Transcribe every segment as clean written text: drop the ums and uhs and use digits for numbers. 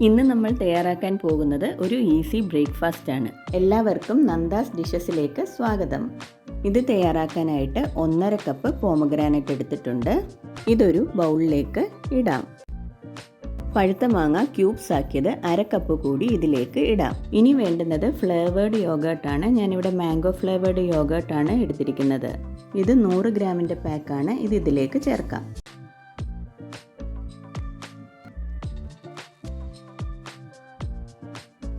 ഇന്ന് നമ്മൾ തയ്യാറാക്കാൻ പോകുന്നത് ഒരു ഈസി ബ്രേക്ക്ഫാസ്റ്റ് ആണ്. എല്ലാവർക്കും നന്ദാസ് ഡിഷസിലേക്ക് സ്വാഗതം. ഇത് തയ്യാറാക്കാനായിട്ട് 1.5 കപ്പ് പോമഗ്രാനൈറ്റ് എടുത്തിട്ടുണ്ട്. ഇതൊരു ബൗളിലേക്ക് ഇടാം. പഴുത്ത മാങ്ങ ക്യൂബ്സ് ആക്കിയത് 1/2 കപ്പ് കൂടി ഇതിലേക്ക് ഇടാം. ഇനി വേണ്ടുന്നത് ഫ്ലേവേർഡ് യോഗേർട്ടാണ്. ഞാനിവിടെ മാംഗോ ഫ്ലേവേർഡ് യോഗേർട്ടാണ് എടുത്തിരിക്കുന്നത്. ഇത് 100 ഗ്രാമിൻ്റെ പാക്കാണ്. ഇത് ഇതിലേക്ക് ചേർക്കാം.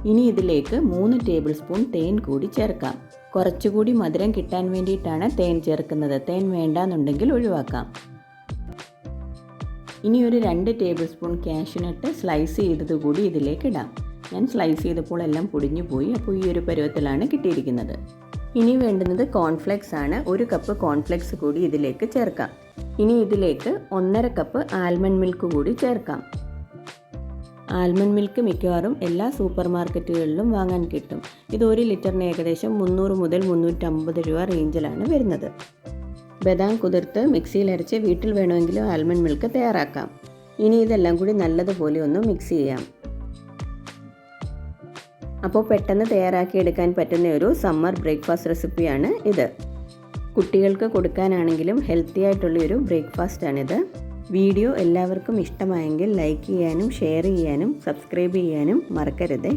ഇനി ഇതിലേക്ക് 3 ടേബിൾ സ്പൂൺ തേൻ കൂടി ചേർക്കാം. കുറച്ചുകൂടി മധുരം കിട്ടാൻ വേണ്ടിയിട്ടാണ് തേൻ ചേർക്കുന്നത്. തേൻ വേണ്ടാന്നുണ്ടെങ്കിൽ ഒഴിവാക്കാം. ഇനി ഒരു 2 ടേബിൾ സ്പൂൺ കാഷ്യൂനട്ട് സ്ലൈസ് ചെയ്തത് കൂടി ഇതിലേക്ക് ഇടാം. ഞാൻ സ്ലൈസ് ചെയ്തപ്പോൾ എല്ലാം പൊടിഞ്ഞു പോയി. അപ്പോൾ ഈ ഒരു പരുവത്തിലാണ് കിട്ടിയിരിക്കുന്നത്. ഇനി വേണ്ടുന്നത് കോൺഫ്ലെക്സ് ആണ്. 1 കപ്പ് കോൺഫ്ലെക്സ് കൂടി ഇതിലേക്ക് ചേർക്കാം. ഇനി ഇതിലേക്ക് 1.5 കപ്പ് ആൽമണ്ട് മിൽക്ക് കൂടി ചേർക്കാം. ആൽമണ്ട് മിൽക്ക് മിക്കവാറും എല്ലാ സൂപ്പർ മാർക്കറ്റുകളിലും വാങ്ങാൻ കിട്ടും. ഇത് 1 ലിറ്ററിന് ഏകദേശം 300 മുതൽ 350 രൂപ റേഞ്ചിലാണ് വരുന്നത്. ബദാം കുതിർത്ത് മിക്സിയിൽ അരച്ച് വീട്ടിൽ വേണമെങ്കിലും ആൽമണ്ട് മിൽക്ക് തയ്യാറാക്കാം. ഇനി ഇതെല്ലാം കൂടി നല്ലതുപോലെ ഒന്ന് മിക്സ് ചെയ്യാം. അപ്പോൾ പെട്ടെന്ന് തയ്യാറാക്കിയെടുക്കാൻ പറ്റുന്ന ഒരു സമ്മർ ബ്രേക്ക്ഫാസ്റ്റ് റെസിപ്പിയാണ് ഇത്. കുട്ടികൾക്ക് കൊടുക്കാനാണെങ്കിലും ഹെൽത്തി ആയിട്ടുള്ളൊരു ബ്രേക്ക്ഫാസ്റ്റാണിത്. വീഡിയോ എല്ലാവർക്കും ഇഷ്ടമായെങ്കിൽ ലൈക്ക് ചെയ്യാനും ഷെയർ ചെയ്യാനും സബ്സ്ക്രൈബ് ചെയ്യാനും മറക്കരുത്.